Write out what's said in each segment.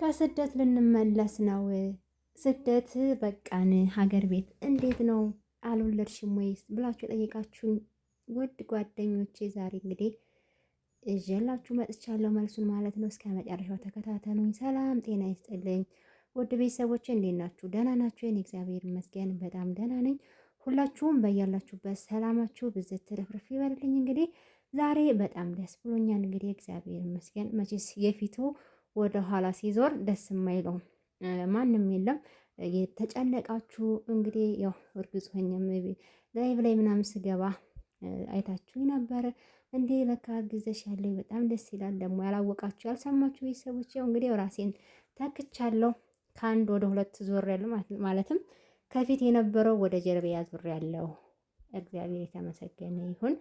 ከስደት ልንመለስ ነው። ስደት በቃን፣ ሀገር ቤት እንዴት ነው አልወለድሽም ወይስ ብላችሁ ጠይቃችሁኝ ውድ ጓደኞቼ፣ ዛሬ እንግዲህ ይዤላችሁ መጥቻለሁ መልሱን ማለት ነው። እስከ መጨረሻው ተከታተሉኝ። ሰላም ጤና ይስጥልኝ ውድ ቤተሰቦቼ፣ እንዴት ናችሁ? ደህና ናችሁ? የኔ እግዚአብሔር ይመስገን በጣም ደህና ነኝ። ሁላችሁም በያላችሁበት ሰላማችሁ ብዝት ትርፍርፍ ይበልልኝ። እንግዲህ ዛሬ በጣም ደስ ብሎኛል። እንግዲህ እግዚአብሔር ይመስገን። መቼስ የፊቱ ወደ ኋላ ሲዞር ደስ የማይለው ማንም የለም። የተጨነቃችሁ እንግዲህ ያው እርግጥ ሆኜም ላይቭ ላይ ምናምን ስገባ አይታችሁ ነበረ። እንዴ ለካ አርግዘሻለሁ፣ በጣም ደስ ይላል። ደግሞ ያላወቃችሁ ያልሰማችሁ ቤተሰቦች ያው እንግዲህ ራሴን ተክቻለሁ። ከአንድ ወደ ሁለት ዞር ያለው ማለትም ከፊት የነበረው ወደ ጀርባ ዞር ያለው እግዚአብሔር የተመሰገነ ይሁን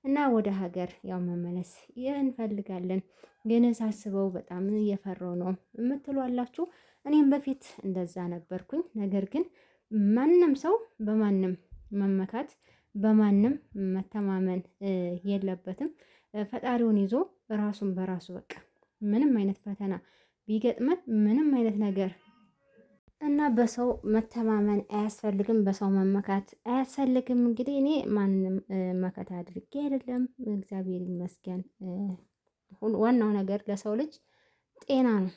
እና ወደ ሀገር ያው መመለስ እንፈልጋለን። ግን ሳስበው በጣም እየፈራው ነው የምትሉ አላችሁ። እኔም በፊት እንደዛ ነበርኩኝ። ነገር ግን ማንም ሰው በማንም መመካት በማንም መተማመን የለበትም። ፈጣሪውን ይዞ ራሱን በራሱ በቃ ምንም አይነት ፈተና ቢገጥመን ምንም አይነት ነገር እና በሰው መተማመን አያስፈልግም፣ በሰው መመካት አያስፈልግም። እንግዲህ እኔ ማንም መከታ አድርጌ አይደለም፣ እግዚአብሔር ይመስገን። ዋናው ነገር ለሰው ልጅ ጤና ነው።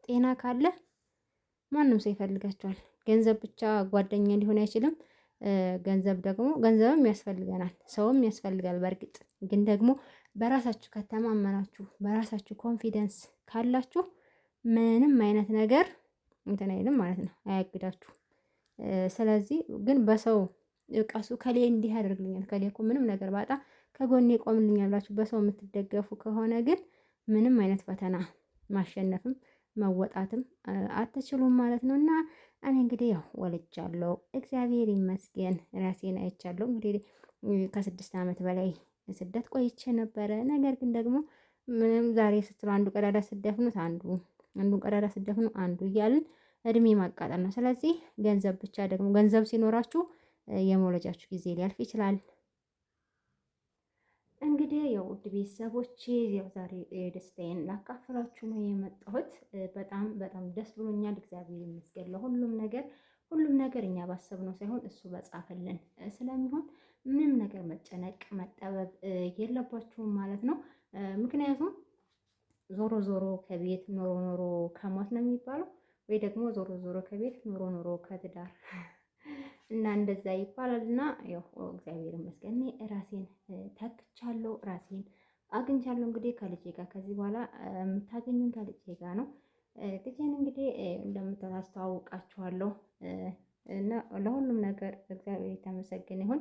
ጤና ካለ ማንም ሰው ይፈልጋቸዋል። ገንዘብ ብቻ ጓደኛ ሊሆን አይችልም። ገንዘብም ያስፈልገናል፣ ሰውም ያስፈልጋል። በእርግጥ ግን ደግሞ በራሳችሁ ከተማመናችሁ፣ በራሳችሁ ኮንፊደንስ ካላችሁ ምንም አይነት ነገር እንትን አይልም ማለት ነው፣ አያግዳችሁ። ስለዚህ ግን በሰው ቀሱ ከሌ እንዲህ ያደርግልኛል፣ ከሌ እኮ ምንም ነገር ባጣ ከጎኔ ቆምልኛል ብላችሁ በሰው የምትደገፉ ከሆነ ግን ምንም አይነት ፈተና ማሸነፍም መወጣትም አትችሉም ማለት ነው። እና እኔ እንግዲህ ያው ወልጃለሁ፣ እግዚአብሔር ይመስገን። ራሴን አይቻለሁ። እንግዲህ ከ6 ዓመት በላይ ስደት ቆይቼ ነበረ። ነገር ግን ደግሞ ምንም ዛሬ ስትሉ አንዱ ቀዳዳ ስደፍኑት አንዱን ቀዳዳ ስደፍኑ አንዱ እያልን እድሜ ማቃጠል ነው። ስለዚህ ገንዘብ ብቻ ደግሞ ገንዘብ ሲኖራችሁ የመውለጃችሁ ጊዜ ሊያልፍ ይችላል። እንግዲህ የውድ ቤተሰቦቼ ያው ዛሬ ደስታዬን ላካፍላችሁ ነው የመጣሁት። በጣም በጣም ደስ ብሎኛል። እግዚአብሔር ይመስገን ለሁሉም ነገር። ሁሉም ነገር እኛ ባሰብነው ሳይሆን እሱ በጻፈልን ስለሚሆን ምንም ነገር መጨነቅ መጠበብ የለባችሁም ማለት ነው። ምክንያቱም ዞሮ ዞሮ ከቤት ኖሮ ኖሮ ከሞት ነው የሚባለው፣ ወይ ደግሞ ዞሮ ዞሮ ከቤት ኖሮ ኖሮ ከትዳር እና እንደዛ ይባላል። እና ያው እግዚአብሔር ይመስገን ራሴን ተክቻለሁ፣ ራሴን አግኝቻለሁ። እንግዲህ ከልጄ ጋር ከዚህ በኋላ የምታገኙን ከልጄ ጋር ነው። ልጄን እንግዲህ እንደምታስተዋውቃችኋለሁ እና ለሁሉም ነገር እግዚአብሔር የተመሰገነ ይሁን።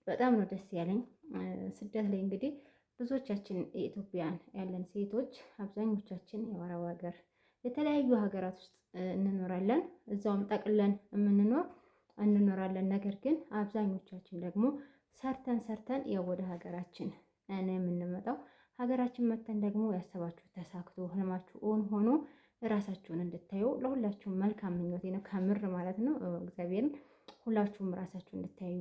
በጣም ነው ደስ ያለኝ። ስደት ላይ እንግዲህ ብዙዎቻችን የኢትዮጵያን ያለን ሴቶች አብዛኞቻችን የአረብ ሀገር የተለያዩ ሀገራት ውስጥ እንኖራለን። እዛውም ጠቅለን እንኖራለን። ነገር ግን አብዛኞቻችን ደግሞ ሰርተን ያው ወደ ሀገራችን የምንመጣው ሀገራችን መተን ደግሞ ያሰባችሁ ተሳክቶ ህልማችሁ እውን ሆኖ ራሳችሁን እንድታዩ ለሁላችሁም መልካም ምኞቴ ነው፣ ከምር ማለት ነው። እግዚአብሔርን ሁላችሁም ራሳችሁ እንድታዩ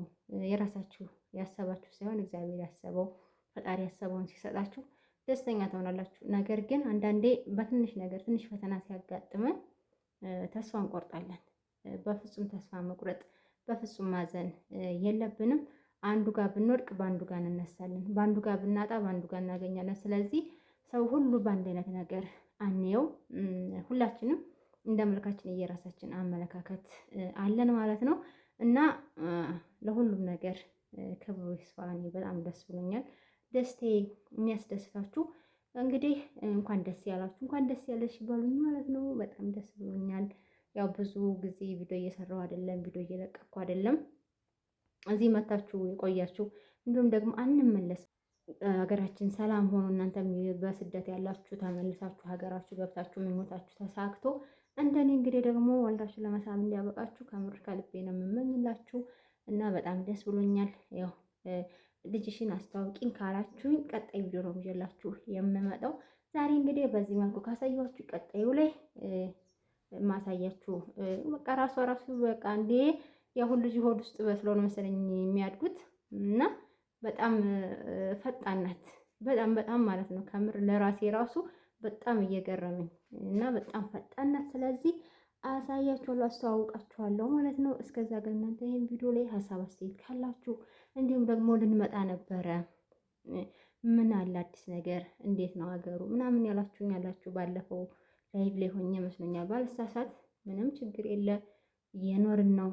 የራሳችሁ ያሰባችሁ ሳይሆን እግዚአብሔር ያሰበው ፈጣሪ ያሰበውን ሲሰጣችሁ ደስተኛ ትሆናላችሁ። ነገር ግን አንዳንዴ በትንሽ ነገር ትንሽ ፈተና ሲያጋጥመን ተስፋ እንቆርጣለን። በፍጹም ተስፋ መቁረጥ፣ በፍጹም ማዘን የለብንም። አንዱ ጋር ብንወድቅ በአንዱ ጋር እንነሳለን፣ በአንዱ ጋር ብናጣ በአንዱ ጋር እናገኛለን። ስለዚህ ሰው ሁሉ በአንድ አይነት ነገር አንየው። ሁላችንም እንደ መልካችን የራሳችን አመለካከት አለን ማለት ነው። እና ለሁሉም ነገር ክብሩ ይስፋ። እኔ በጣም ደስ ብሎኛል። ደስታዬ የሚያስደስታችሁ እንግዲህ እንኳን ደስ ያላችሁ፣ እንኳን ደስ ያለሽ በሉኝ ማለት ነው። በጣም ደስ ብሎኛል። ያው ብዙ ጊዜ ቪዲዮ እየሰራሁ አይደለም፣ ቪዲዮ እየለቀኩ አይደለም። እዚህ መታችሁ የቆያችሁ እንዲሁም ደግሞ አንመለስ ሀገራችን ሰላም ሆኖ እናንተም በስደት ያላችሁ ተመልሳችሁ ሀገራችሁ ገብታችሁ ምኞታችሁ ተሳክቶ እንደኔ እንግዲህ ደግሞ ወልዳችሁ ለመሳም እንዲያበቃችሁ ከምር ከልቤ ነው የምመኝላችሁ እና በጣም ደስ ብሎኛል። ያው ልጅሽን አስተዋውቂኝ ካላችሁኝ ቀጣይ ቪዲዮ ነው ይዤላችሁ የምመጣው። ዛሬ እንግዲህ በዚህ መልኩ ካሳያችሁ ቀጣዩ ላይ ማሳያችሁ በቃ ራሱ በቃ እንዴ የሁሉ ልጅ ሆድ ውስጥ በስሎ ነው መሰለኝ የሚያድጉት እና በጣም ፈጣን ናት። በጣም ማለት ነው። ከምር ለራሴ ራሱ በጣም እየገረመኝ እና በጣም ፈጣን ናት። ስለዚህ አሳያችኋለሁ፣ አስተዋውቃችኋለሁ ማለት ነው። እስከዛ ግን እናንተ ይሄን ቪዲዮ ላይ ሀሳብ አስተያየት ካላችሁ እንዲሁም ደግሞ ልንመጣ ነበረ ምን አለ አዲስ ነገር እንዴት ነው ሀገሩ ምናምን ያላችሁኝ ያላችሁ ባለፈው ላይቭ ላይ ሆኜ መስሎኛል ባልሳሳት። ምንም ችግር የለ እየኖርን ነው።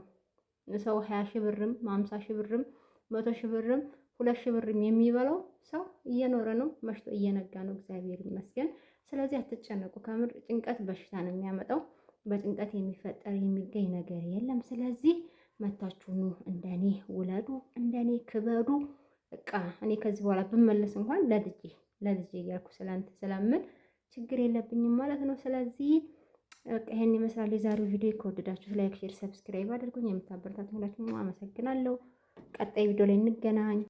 ሰው 20 ሺህ ብርም 50 ሺህ ብርም 100 ሺህ ብርም 2 ሺህ ብርም የሚበላው ሰው እየኖረ ነው። መሽቶ እየነጋ ነው። እግዚአብሔር ይመስገን። ስለዚህ አትጨነቁ። ከምር ጭንቀት በሽታ ነው የሚያመጣው። በጭንቀት የሚፈጠር የሚገኝ ነገር የለም። ስለዚህ መታችሁ ኑ፣ እንደኔ ውለዱ፣ እንደኔ ክበዱ። በቃ እኔ ከዚህ በኋላ ብመለስ እንኳን ለልጄ እያልኩ ስለአንተ ስለምን ችግር የለብኝም ማለት ነው። ስለዚህ በቃ ይሄን ይመስላል የዛሬው ቪዲዮ። ከወደዳችሁ ላይክ፣ ሼር፣ ሰብስክራይብ አድርጉኝ። የምታበረታቱ ሁላችሁም አመሰግናለሁ። ቀጣይ ቪዲዮ ላይ እንገናኝ።